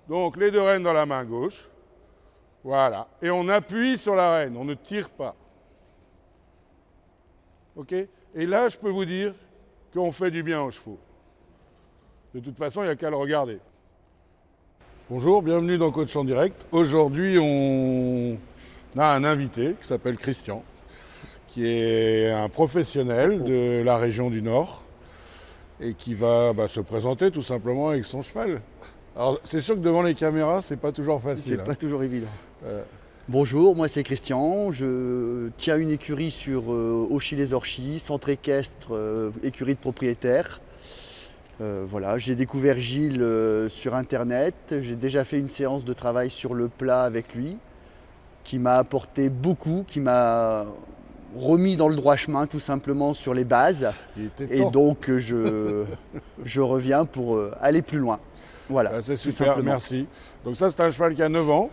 Donc les deux rênes dans la main gauche. Voilà. Et on appuie sur la rêne, on ne tire pas. OK? Et là, je peux vous dire qu'on fait du bien aux chevaux. De toute façon, il n'y a qu'à le regarder. Bonjour, bienvenue dans Coach en direct. Aujourd'hui, on a un invité qui s'appelle Christian, qui est un professionnel de la région du Nord et qui va se présenter tout simplement avec son cheval. Alors, c'est sûr que devant les caméras, c'est pas toujours facile. C'est pas toujours évident. Bonjour, moi c'est Christian, je tiens une écurie sur Auchy-les-Orchies, centre équestre, écurie de propriétaire. Voilà, j'ai découvert Gilles sur internet, j'ai déjà fait une séance de travail sur le plat avec lui, qui m'a apporté beaucoup, qui m'a remis dans le droit chemin tout simplement sur les bases. Et donc je reviens pour aller plus loin. Voilà. C'est super, merci. Donc ça c'est un cheval qui a 9 ans.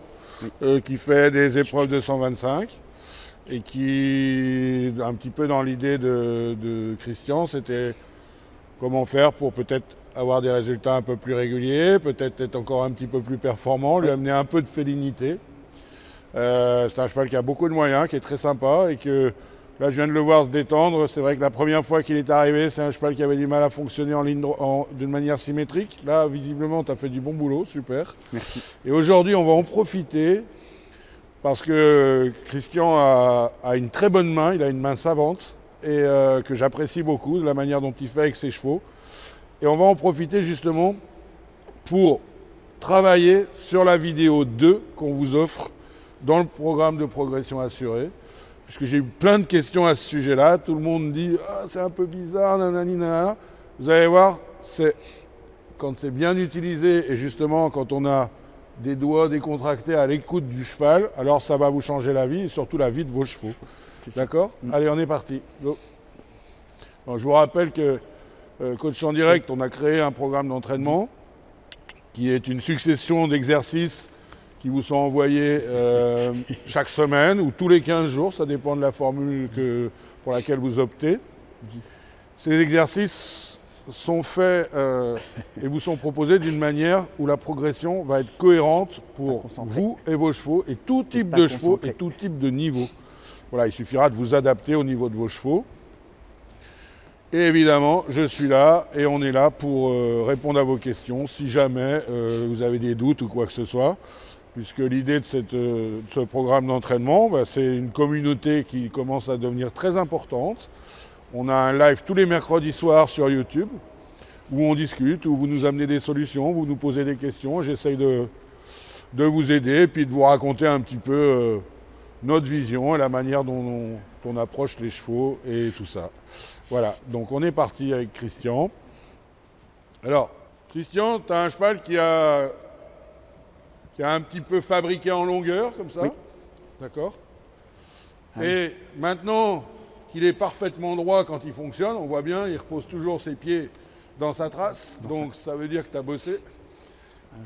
Oui. Qui fait des épreuves de 125 et qui, un petit peu dans l'idée de Christian, c'était comment faire pour peut-être avoir des résultats un peu plus réguliers, peut-être être encore un petit peu plus performant, lui amener un peu de félinité. C'est un cheval qui a beaucoup de moyens, qui est très sympa et que là je viens de le voir se détendre. C'est vrai que la première fois qu'il est arrivé, c'est un cheval qui avait du mal à fonctionner d'une manière symétrique. Là, visiblement, tu as fait du bon boulot, super. Merci. Et aujourd'hui, on va en profiter parce que Christian a une très bonne main, il a une main savante et que j'apprécie beaucoup de la manière dont il fait avec ses chevaux. Et on va en profiter justement pour travailler sur la vidéo 2 qu'on vous offre dans le programme de progression assurée. Puisque j'ai eu plein de questions à ce sujet-là. Tout le monde dit ah, c'est un peu bizarre, nanani, nanana. Vous allez voir, quand c'est bien utilisé et justement quand on a des doigts décontractés à l'écoute du cheval, alors ça va vous changer la vie et surtout la vie de vos chevaux. D'accord ? Allez, on est parti. Go. Bon, je vous rappelle que Coach en direct, on a créé un programme d'entraînement qui est une succession d'exercices qui vous sont envoyés chaque semaine ou tous les 15 jours, ça dépend de la formule pour laquelle vous optez. Ces exercices sont faits et vous sont proposés d'une manière où la progression va être cohérente pour vous et vos chevaux, et tout type de chevaux et tout type de niveau. Voilà, il suffira de vous adapter au niveau de vos chevaux. Et évidemment, je suis là et on est là pour répondre à vos questions si jamais vous avez des doutes ou quoi que ce soit. Puisque l'idée de ce programme d'entraînement, c'est une communauté qui commence à devenir très importante. On a un live tous les mercredis soirs sur YouTube, où on discute, où vous nous amenez des solutions, vous nous posez des questions. J'essaye de vous aider, et puis de vous raconter un petit peu notre vision et la manière dont on approche les chevaux et tout ça. Voilà, donc on est parti avec Christian. Alors, Christian, tu as un cheval qui a un petit peu fabriqué en longueur, comme ça. Oui. D'accord. Et maintenant qu'il est parfaitement droit quand il fonctionne, on voit bien, il repose toujours ses pieds dans sa trace. Donc ça veut dire que tu as bossé.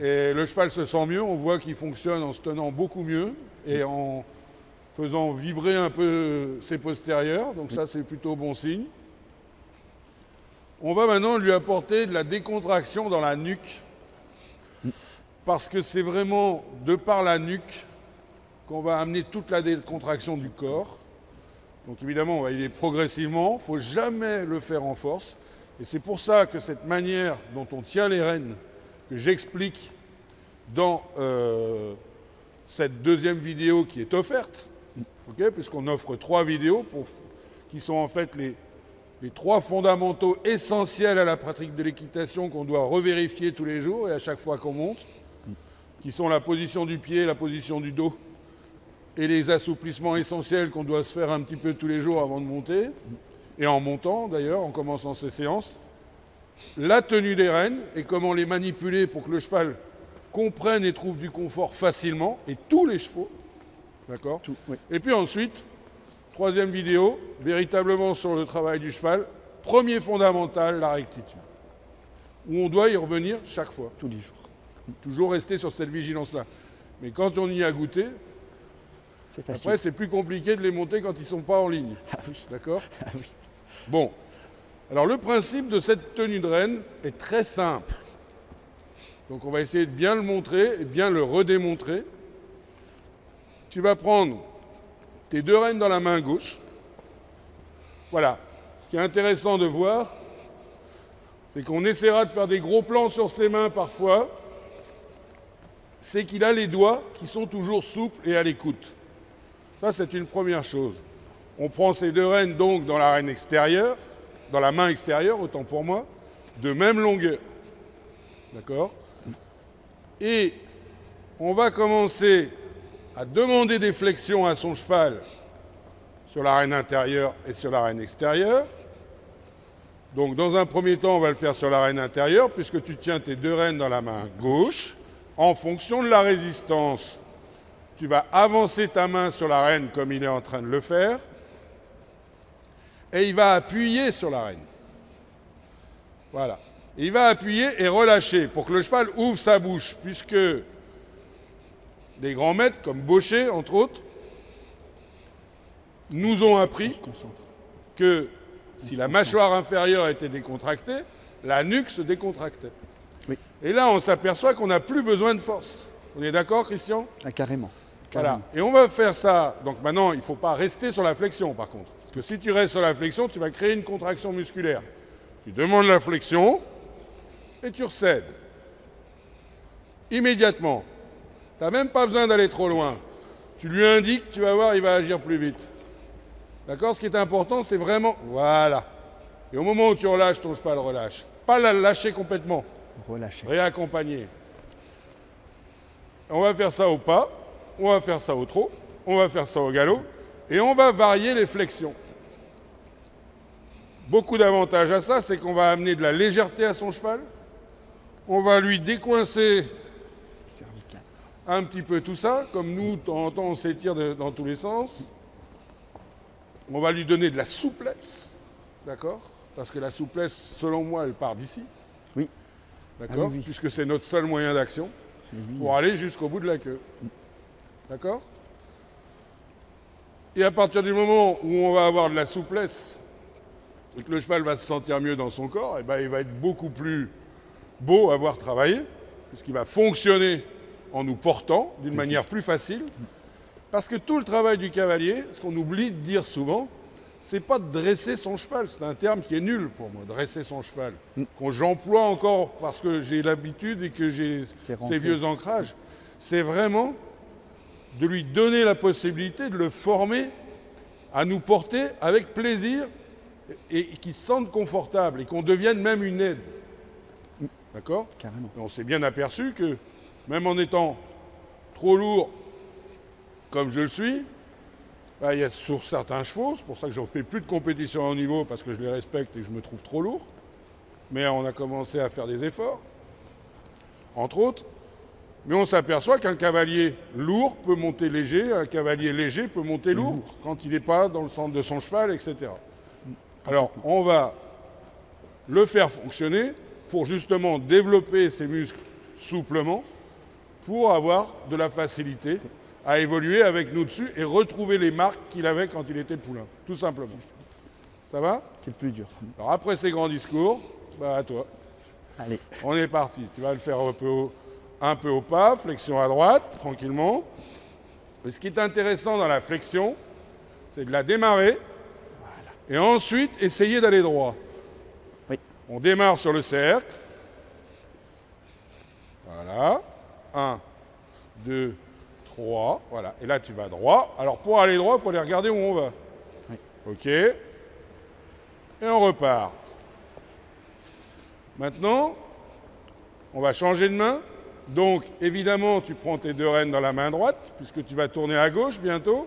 Et le cheval se sent mieux, on voit qu'il fonctionne en se tenant beaucoup mieux et en faisant vibrer un peu ses postérieurs. Donc ça, c'est plutôt bon signe. On va maintenant lui apporter de la décontraction dans la nuque. Parce que c'est vraiment de par la nuque qu'on va amener toute la décontraction du corps. Donc évidemment, on va y aller progressivement, il ne faut jamais le faire en force. Et c'est pour ça que cette manière dont on tient les rênes, que j'explique dans cette deuxième vidéo qui est offerte, okay, puisqu'on offre 3 vidéos qui sont en fait les 3 fondamentaux essentiels à la pratique de l'équitation qu'on doit revérifier tous les jours et à chaque fois qu'on monte, qui sont la position du pied, la position du dos et les assouplissements essentiels qu'on doit se faire un petit peu tous les jours avant de monter, et en montant d'ailleurs, en commençant ces séances, la tenue des rênes et comment les manipuler pour que le cheval comprenne et trouve du confort facilement, et tous les chevaux, d'accord ? Oui. Et puis ensuite, 3e vidéo, véritablement sur le travail du cheval, premier fondamental, la rectitude, où on doit y revenir chaque fois, tous les jours. Toujours rester sur cette vigilance-là. Mais quand on y a goûté, après c'est plus compliqué de les monter quand ils ne sont pas en ligne. Ah oui. D'accord ? Ah oui. Bon. Alors le principe de cette tenue de rêne est très simple. Donc on va essayer de bien le montrer et bien le redémontrer. Tu vas prendre tes 2 rênes dans la main gauche. Voilà. Ce qui est intéressant de voir, c'est qu'on essaiera de faire des gros plans sur ses mains parfois, c'est qu'il a les doigts qui sont toujours souples et à l'écoute. Ça, c'est une première chose. On prend ces 2 rênes donc dans la reine extérieure, dans la main extérieure, autant pour moi, de même longueur. D'accord? Et on va commencer à demander des flexions à son cheval sur la reine intérieure et sur la reine extérieure. Donc dans un premier temps, on va le faire sur la reine intérieure, puisque tu tiens tes 2 rênes dans la main gauche. En fonction de la résistance, tu vas avancer ta main sur la reine comme il est en train de le faire, et il va appuyer sur la reine. Voilà. Et il va appuyer et relâcher pour que le cheval ouvre sa bouche, puisque les grands maîtres, comme Baucher, entre autres, nous ont appris que si la mâchoire inférieure était décontractée, la nuque se décontractait. Oui. Et là, on s'aperçoit qu'on n'a plus besoin de force. On est d'accord, Christian? Ah, carrément. Voilà. Et on va faire ça. Donc maintenant, il ne faut pas rester sur la flexion, par contre. Parce que si tu restes sur la flexion, tu vas créer une contraction musculaire. Tu demandes la flexion et tu recèdes. Immédiatement. Tu n'as même pas besoin d'aller trop loin. Tu lui indiques, tu vas voir, il va agir plus vite. D'accord? Ce qui est important, c'est vraiment... Voilà. Et au moment où tu relâches, ton cheval relâche. Pas la lâcher complètement. Relâcher. Réaccompagner. On va faire ça au pas, on va faire ça au trot, on va faire ça au galop, et on va varier les flexions. Beaucoup d'avantages à ça, c'est qu'on va amener de la légèreté à son cheval, on va lui décoincer un petit peu tout ça, comme nous, de temps en temps, on s'étire dans tous les sens. On va lui donner de la souplesse, d'accord? Parce que la souplesse, selon moi, elle part d'ici. Oui. D'accord? Ah oui, oui. Puisque c'est notre seul moyen d'action pour aller jusqu'au bout de la queue. D'accord? Et à partir du moment où on va avoir de la souplesse et que le cheval va se sentir mieux dans son corps, eh ben, il va être beaucoup plus beau à voir travailler, puisqu'il va fonctionner en nous portant d'une manière plus facile. Parce que tout le travail du cavalier, ce qu'on oublie de dire souvent, c'est pas de dresser son cheval. C'est un terme qui est nul pour moi, dresser son cheval. Que j'emploie encore parce que j'ai l'habitude et que j'ai ces vieux ancrages. C'est vraiment de lui donner la possibilité de le former à nous porter avec plaisir et qu'il se sente confortable et qu'on devienne même une aide. D'accord? Carrément. Et on s'est bien aperçu que même en étant trop lourd, comme je le suis, bah, il y a sur certains chevaux, c'est pour ça que je ne fais plus de compétition à haut niveau parce que je les respecte et que je me trouve trop lourd. Mais on a commencé à faire des efforts, entre autres. Mais on s'aperçoit qu'un cavalier lourd peut monter léger, un cavalier léger peut monter lourd quand il n'est pas dans le centre de son cheval, etc. Alors, on va le faire fonctionner pour justement développer ses muscles souplement pour avoir de la facilité à évoluer avec nous dessus et retrouver les marques qu'il avait quand il était poulain, tout simplement. Ça va? C'est le plus dur. Alors après ces grands discours, bah à toi. Allez. On est parti. Tu vas le faire un peu au pas, flexion à droite, tranquillement. Et ce qui est intéressant dans la flexion, c'est de la démarrer et ensuite essayer d'aller droit. Oui. On démarre sur le cercle. Voilà. 1, 2, 3. Voilà. Et là, tu vas droit. Alors, pour aller droit, il faut aller regarder où on va. Oui. OK. Et on repart. Maintenant, on va changer de main. Donc, évidemment, tu prends tes 2 rênes dans la main droite, puisque tu vas tourner à gauche bientôt.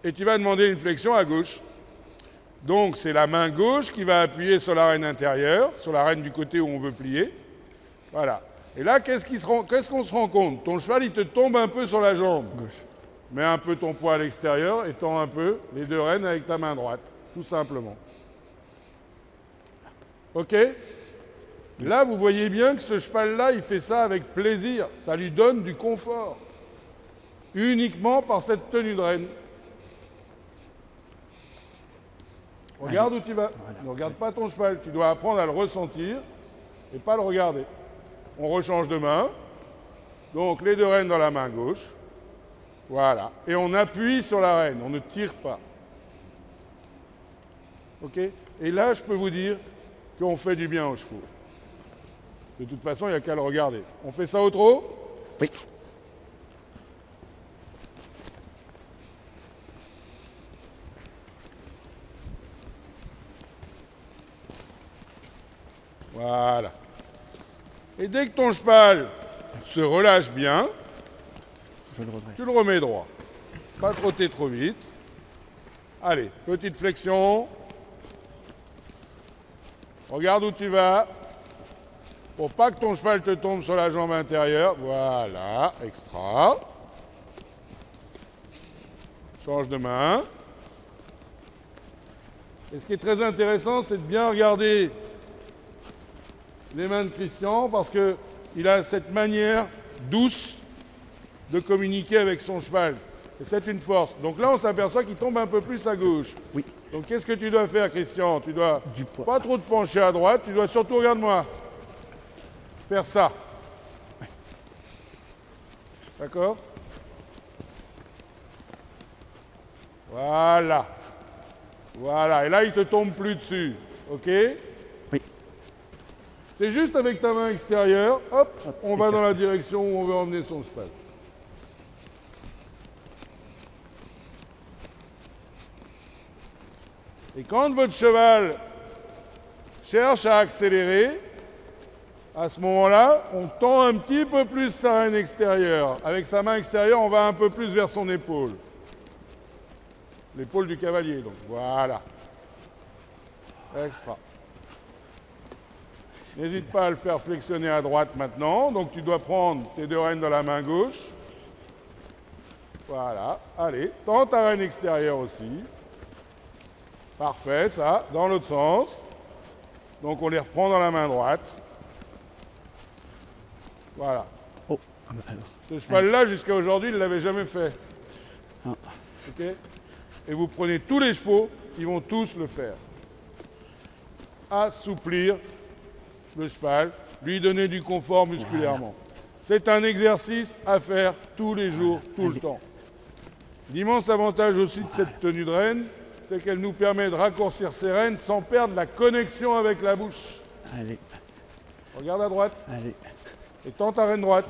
Et tu vas demander une flexion à gauche. Donc, c'est la main gauche qui va appuyer sur la reine intérieure, sur la reine du côté où on veut plier. Voilà. Et là, qu'est-ce qu'on se rend compte? Ton cheval, il te tombe un peu sur la jambe gauche. Mets un peu ton poids à l'extérieur et tends un peu les 2 rênes avec ta main droite, tout simplement. OK? Là, vous voyez bien que ce cheval-là, il fait ça avec plaisir. Ça lui donne du confort. Uniquement par cette tenue de rêne. Regarde où tu vas. Voilà. Ne regarde pas ton cheval. Tu dois apprendre à le ressentir et pas le regarder. On rechange de main. Donc les deux rênes dans la main gauche. Voilà. Et on appuie sur la rêne, on ne tire pas. OK? Et là, je peux vous dire qu'on fait du bien aux chevaux. De toute façon, il n'y a qu'à le regarder. On fait ça au trot? Oui. Voilà. Et dès que ton cheval se relâche bien, tu le remets droit. Pas trotter trop vite. Allez, petite flexion. Regarde où tu vas. Pour pas que ton cheval te tombe sur la jambe intérieure. Voilà, extra. Change de main. Et ce qui est très intéressant, c'est de bien regarder les mains de Christian parce qu'il a cette manière douce de communiquer avec son cheval. Et c'est une force. Donc là, on s'aperçoit qu'il tombe un peu plus à gauche. Oui. Donc qu'est-ce que tu dois faire, Christian? Tu dois Du poids. pas trop te pencher à droite, tu dois surtout, regarde-moi, faire ça. Ouais. D'accord? Voilà. Voilà. Et là, il ne te tombe plus dessus. OK? Oui. C'est juste avec ta main extérieure, hop, on va écarte. dans la direction où on veut emmener son cheval. Et quand votre cheval cherche à accélérer, à ce moment-là, on tend un petit peu plus sa rêne extérieure. Avec sa main extérieure, on va un peu plus vers son épaule. L'épaule du cavalier, donc. Voilà. Extra. N'hésite pas à le faire flexionner à droite maintenant. Donc tu dois prendre tes deux rênes dans la main gauche. Voilà. Allez, tends ta rêne extérieure aussi. Parfait, ça. Dans l'autre sens. Donc on les reprend dans la main droite. Voilà. Oh, alors. Ce cheval-là, jusqu'à aujourd'hui, il ne l'avait jamais fait. Ah. OK? Et vous prenez tous les chevaux, ils vont tous le faire. Assouplir le cheval, lui donner du confort musculairement. C'est un exercice à faire tous les jours, tout le temps. L'immense avantage aussi de cette tenue de rêne, c'est qu'elle nous permet de raccourcir ses rênes sans perdre la connexion avec la bouche. Allez, Regarde à droite allez. et tends ta rêne droite.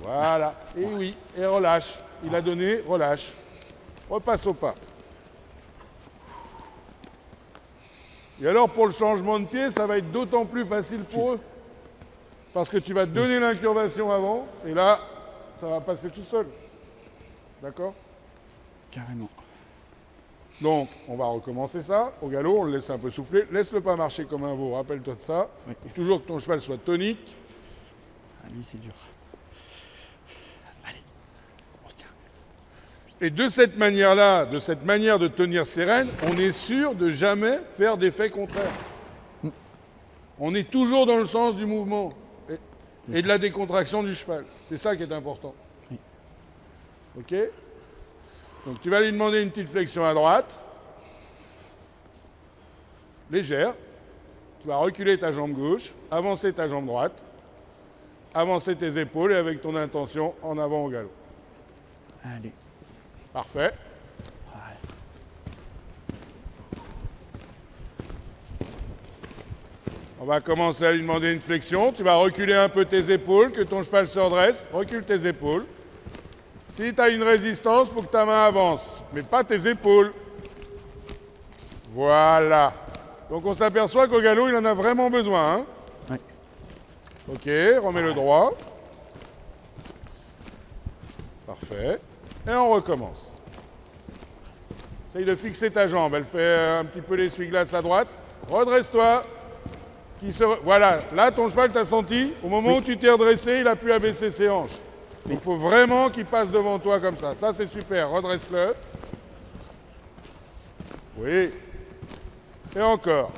Voilà. Et oui, et relâche. Il a donné, relâche. Repasse au pas. Et alors pour le changement de pied, ça va être d'autant plus facile pour eux. Parce que tu vas donner l'incurvation avant, et là, ça va passer tout seul. D'accord? Carrément. Donc, on va recommencer ça. Au galop, on le laisse un peu souffler. Laisse-le pas marcher comme un veau, rappelle-toi de ça. Oui. Il faut toujours que ton cheval soit tonique. Ah, lui, c'est dur. Allez, on se tient. Et de cette manière-là, de cette manière de tenir ses rênes, on est sûr de jamais faire d'effet contraire. On est toujours dans le sens du mouvement et de la décontraction du cheval. C'est ça qui est important. Oui. OK? Donc tu vas lui demander une petite flexion à droite, légère. Tu vas reculer ta jambe gauche, avancer ta jambe droite, avancer tes épaules et avec ton intention en avant au galop. Allez. Parfait. On va commencer à lui demander une flexion. Tu vas reculer un peu tes épaules, que ton cheval se redresse. Recule tes épaules. Si tu as une résistance, il faut que ta main avance, mais pas tes épaules. Voilà. Donc on s'aperçoit qu'au galop, il en a vraiment besoin. Hein? Oui. OK, remets le droit. Parfait. Et on recommence. Essaye de fixer ta jambe. Elle fait un petit peu l'essuie-glace à droite. Redresse-toi. Voilà, là ton cheval t'a senti. Au moment où tu t'es redressé, il a pu abaisser ses hanches. Il faut vraiment qu'il passe devant toi comme ça. Ça, c'est super. Redresse-le. Oui. Et encore.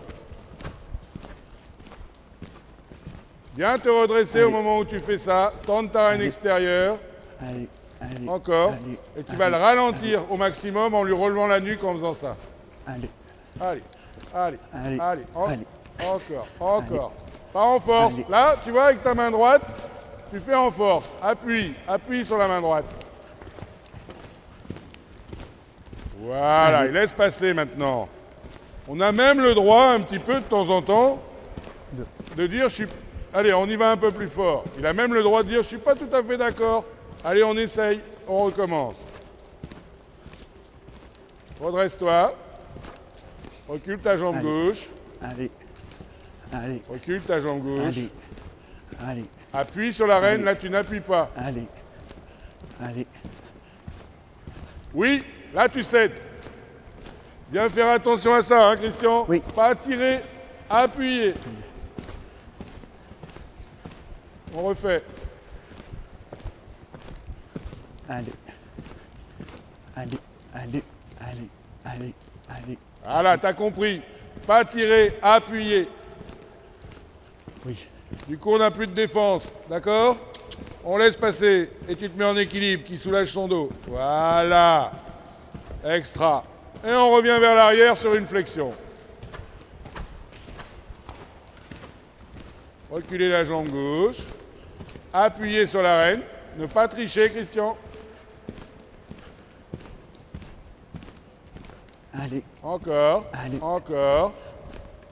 Viens te redresser au moment où tu fais ça. Tente ta rêne extérieure. Allez, allez. Encore. Allez, Et tu vas le ralentir au maximum en lui relevant la nuque en faisant ça. Allez, Allez, allez, allez, allez. allez. Encore, encore. Pas en force. Allez. Là, tu vois, avec ta main droite, tu fais en force. Appuie, appuie sur la main droite. Voilà, il laisse passer maintenant. On a même le droit, un petit peu de temps en temps, de dire, allez, on y va un peu plus fort. Il a même le droit de dire, je ne suis pas tout à fait d'accord. Allez, on essaye, on recommence. Redresse-toi. Recule ta jambe gauche. Allez. Allez. Recule ta jambe gauche. Allez. Allez. Appuie sur la reine, Allez. là tu n'appuies pas. Allez. Allez. Oui, là tu cèdes. Bien faire attention à ça, hein, Christian. Oui. Pas tirer, appuyer. On refait. Allez. Allez. Allez. Allez. Allez. Allez. Voilà, t'as compris. Pas tirer, appuyer. Oui. Du coup, on n'a plus de défense, d'accord? On laisse passer et tu te mets en équilibre qui soulage son dos. Voilà. Extra. Et on revient vers l'arrière sur une flexion. Reculer la jambe gauche. Appuyer sur la reine. Ne pas tricher, Christian. Allez. Encore. Allez. Encore.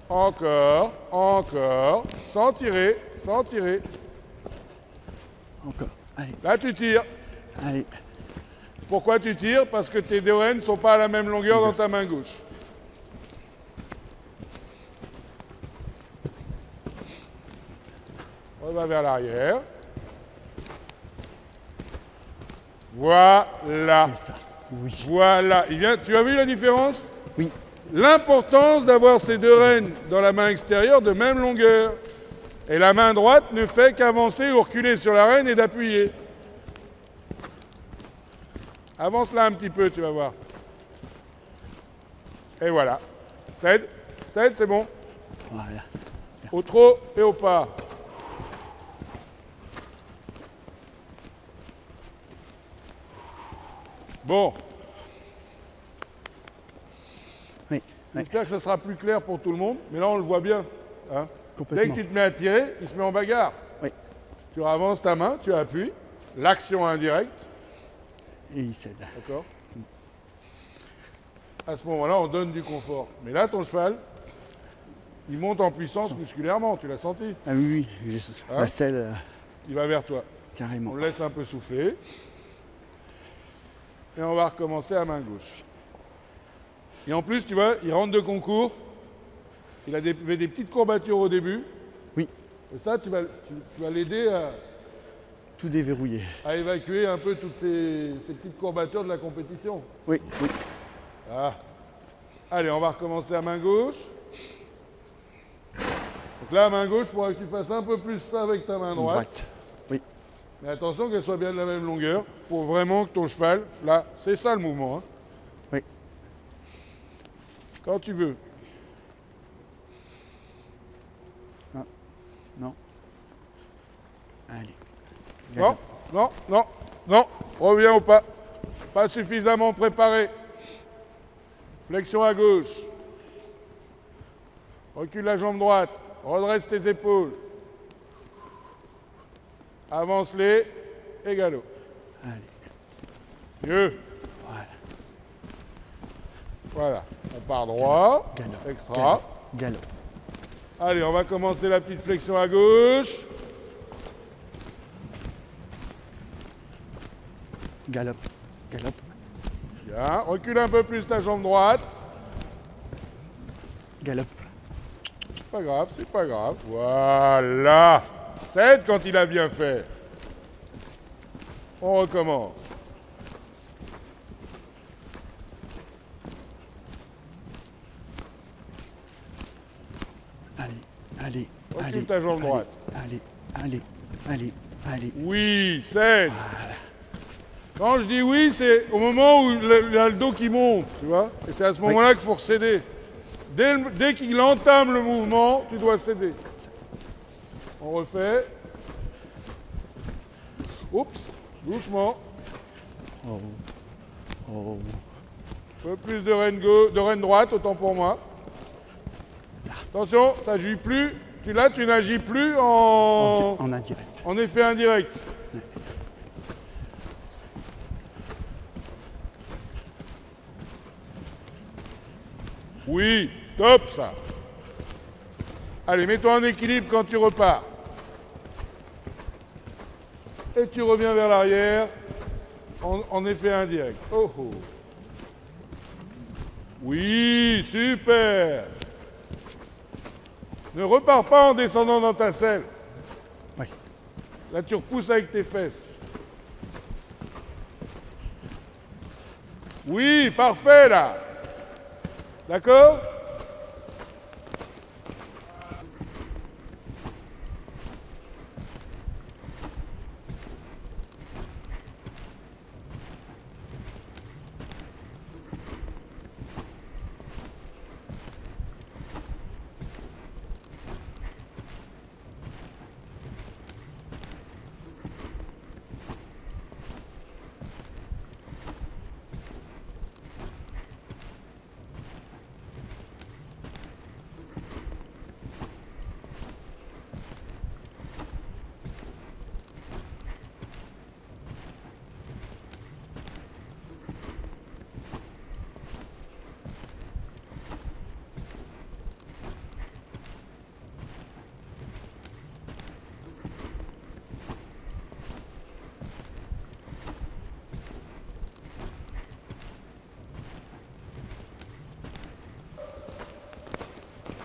Encore. Encore. Sans tirer. Sans tirer. Encore. Allez. Là, tu tires. Allez. Pourquoi tu tires? Parce que tes deux rênes ne sont pas à la même longueur dans ta main gauche. On va vers l'arrière. Voilà. C'est ça. Oui. Voilà. Tu as vu la différence? Oui. L'importance d'avoir ces deux rênes dans la main extérieure de même longueur. Et la main droite ne fait qu'avancer ou reculer sur la reine et d'appuyer. Avance là un petit peu, tu vas voir. Et voilà. Cède, cède, c'est bon. Voilà. Au trot et au pas. Bon. Oui. Oui. J'espère que ça sera plus clair pour tout le monde, mais là on le voit bien. Hein. Dès Complètement. que tu te mets à tirer, il se met en bagarre. Oui. Tu avances ta main, tu appuies, l'action indirecte, Et il cède. d'accord? À ce moment-là, on donne du confort. Mais là, ton cheval, il monte en puissance musculairement, tu l'as senti? Ah oui, oui. Hein? La selle, Il va vers toi. carrément. On le laisse un peu souffler. Et on va recommencer à main gauche. Et en plus, tu vois, il rentre de concours. Il a des petites courbatures au début. Oui. Et ça, tu vas l'aider Tout déverrouillé. à évacuer un peu toutes ces petites courbatures de la compétition. Oui, oui. Ah. Allez, on va recommencer à main gauche. Donc là, à main gauche, il faudra que tu fasses un peu plus ça avec ta main droite. Oui. Mais attention qu'elle soit bien de la même longueur pour vraiment que ton cheval, là, c'est ça le mouvement. Hein. Oui. Quand tu veux. Non. Allez. Non, non, non, non. Reviens au pas. Pas suffisamment préparé. Flexion à gauche. Recule la jambe droite. Redresse tes épaules. Avance-les et galop. Allez. Mieux. Voilà. Voilà. On part droit. Galop. Extra. Galop. Allez, on va commencer la petite flexion à gauche. Galop. Galop. Bien. Recule un peu plus ta jambe droite. Galop. C'est pas grave, c'est pas grave. Voilà. Cède quand il a bien fait. On recommence. Allez. Allez. Recule Allez. ta jambe allez, droite. Allez. Allez. Allez. Allez. Oui, cède. Quand je dis oui, c'est au moment où il a le dos qui monte, tu vois. Et c'est à ce moment-là qu'il faut recéder. Dès qu'il entame le mouvement, tu dois céder. On refait. Oups, doucement. Oh. Oh. Un peu plus de reine droite, autant pour moi. Attention, tu n'agis plus, Là, tu n'agis plus En indirect. en effet indirect. Oui, top ça. Allez, mets-toi en équilibre quand tu repars. Et tu reviens vers l'arrière en effet indirect. Oh oh. Oui, super. Ne repars pas en descendant dans ta selle. Oui. Là, tu repousses avec tes fesses. Oui, parfait là. D'accord?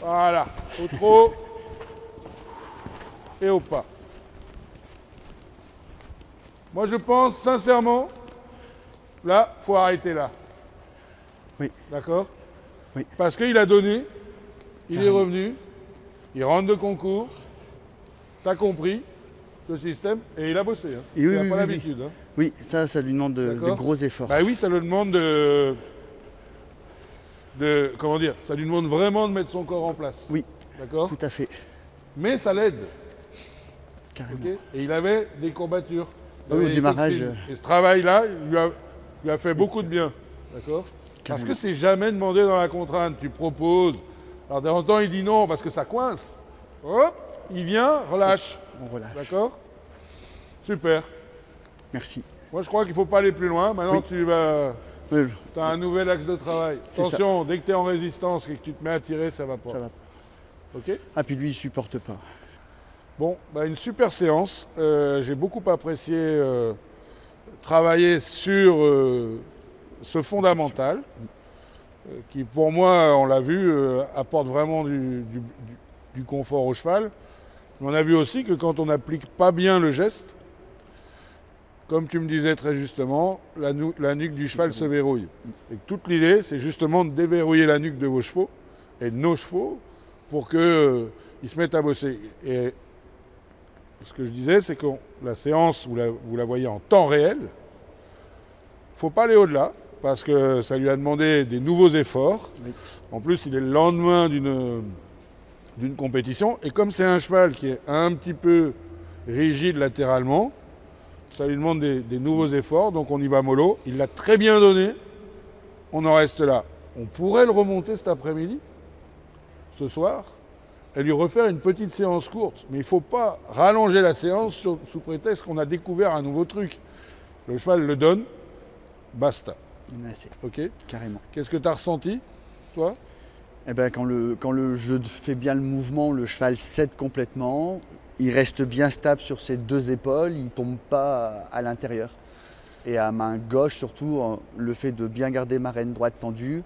Voilà, au trot et au pas. Moi, je pense sincèrement, là, il faut arrêter là. Oui. D'accord? Oui. Parce qu'il a donné, il Carrément. est revenu, il rentre de concours, t'as compris le système, et il a bossé. Hein. Et oui, il n'a oui, pas oui, l'habitude. Hein. Oui, ça lui demande de D'accord. gros efforts. Bah oui, ça lui demande comment dire, ça lui demande vraiment de mettre son corps en place. Oui, D'accord? tout à fait. Mais ça l'aide. Carrément. Ok. Et il avait des courbatures. Il Ah oui, avait au des démarrage, toxines. Et ce travail-là, il lui a fait beaucoup de bien. D'accord? Parce Carrément. que c'est jamais demandé dans la contrainte. Tu proposes. Alors de temps en temps, il dit non parce que ça coince. Hop, il vient, relâche. On relâche. D'accord? Super. Merci. Moi, je crois qu'il ne faut pas aller plus loin. Maintenant, Oui. tu vas. Oui, Tu as un nouvel axe de travail. C'est Attention, dès que tu es en résistance et que tu te mets à tirer, ça va pas. ça va. Ok? Ah, puis lui, il supporte pas. Bon, bah, une super séance. J'ai beaucoup apprécié travailler sur ce fondamental, qui pour moi, on l'a vu, apporte vraiment du confort au cheval. Mais on a vu aussi que quand on n'applique pas bien le geste, comme tu me disais très justement, la nuque du cheval se verrouille. Et que toute l'idée, c'est justement de déverrouiller la nuque de vos chevaux et de nos chevaux pour qu'ils se mettent à bosser. Et ce que je disais, c'est que la séance, vous la voyez en temps réel. Il ne faut pas aller au-delà, parce que ça lui a demandé des nouveaux efforts. Oui. En plus, il est le lendemain d'une compétition. Et comme c'est un cheval qui est un petit peu rigide latéralement, ça lui demande des nouveaux efforts. Donc on y va mollo. Il l'a très bien donné. On en reste là. On pourrait le remonter cet après-midi, ce soir, et lui refaire une petite séance courte. Mais il ne faut pas rallonger la séance sous prétexte qu'on a découvert un nouveau truc. Le cheval le donne, basta. Il y en a assez. Ok? Carrément. Qu'est-ce que tu as ressenti, toi? Eh ben, quand le jeu fait bien le mouvement, le cheval cède complètement. Il reste bien stable sur ses deux épaules, il ne tombe pas à l'intérieur. Et à main gauche, surtout, le fait de bien garder ma reine droite tendue,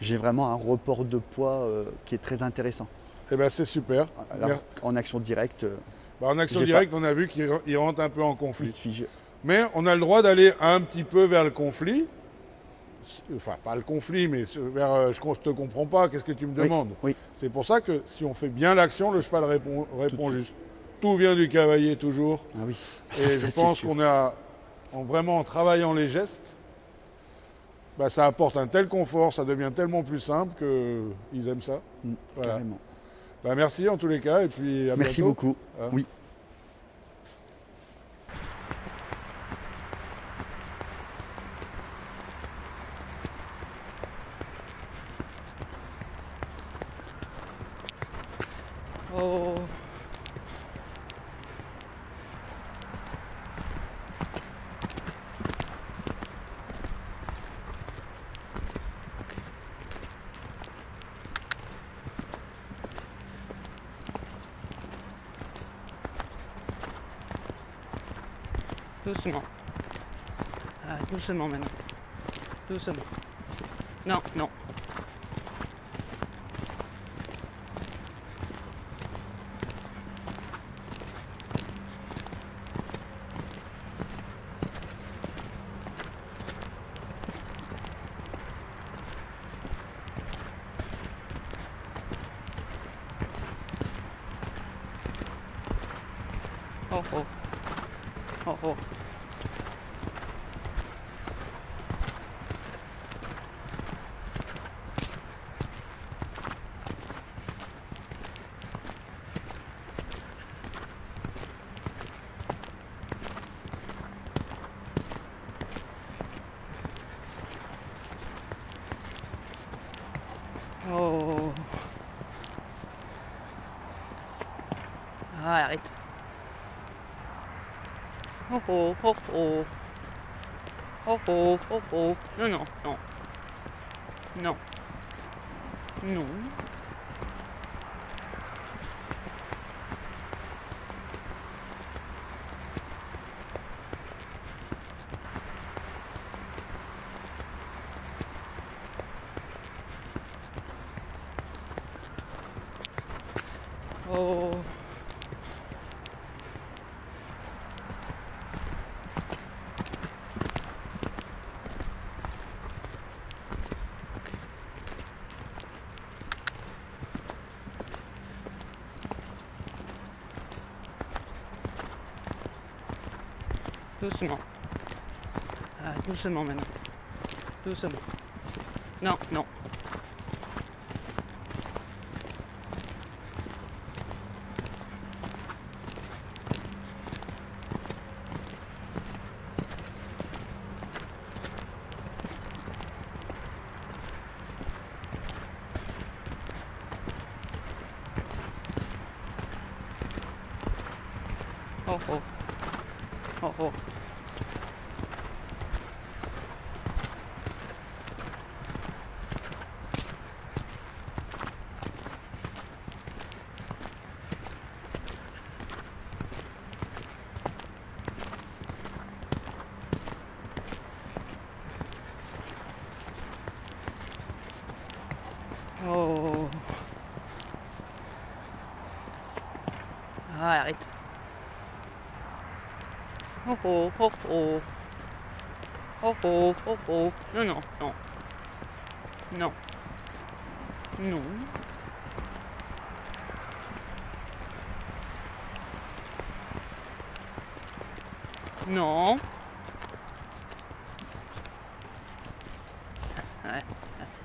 j'ai vraiment un report de poids qui est très intéressant. Eh bien, c'est super. Alors, en action directe, En action j'ai directe, on a vu qu'il rentre un peu en il conflit. se fige. Mais on a le droit d'aller un petit peu vers le conflit. Enfin, pas le conflit, mais vers je te comprends pas, qu'est-ce que tu me demandes? Oui, C'est pour ça que si on fait bien l'action, le cheval répond de juste. Tout vient du cavalier toujours. ah oui. Et Ça, je c'est pense sûr. qu'on a, vraiment en travaillant les gestes, bah, ça apporte un tel confort, ça devient tellement plus simple qu'ils aiment ça. Voilà. Carrément. Bah, merci en tous les cas et puis à Merci bientôt. beaucoup. Hein. Oui. Oh. Doucement. Doucement maintenant. Doucement. Non, non. Oh oh. Oh oh. Oh. Ah, arrête. Oh oh, oh oh. Oh oh, oh oh. Non, non, non. Non. Non. Oh. Doucement. Doucement maintenant. Doucement. Non, non. Oh oh. Oh oh. Oh. Ah, arrête. Oh oh, oh oh. Oh oh, oh oh. Non, non, non. Non. Non. Non. Ouais, merci.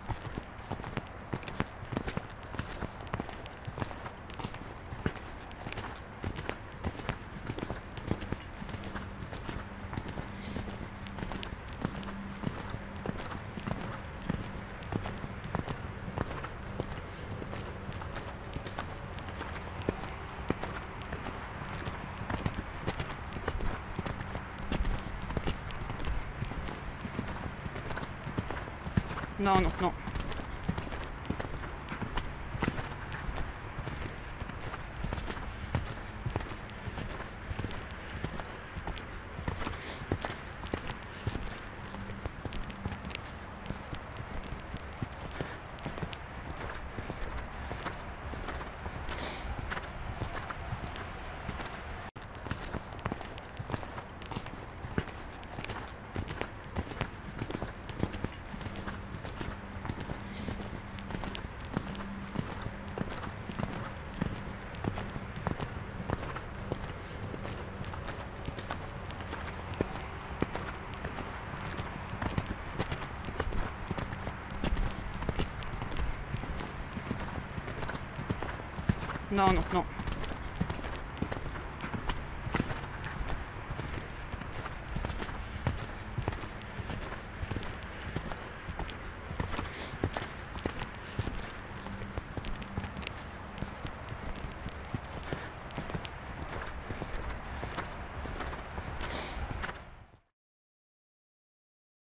Non, non, non. Non, non, non.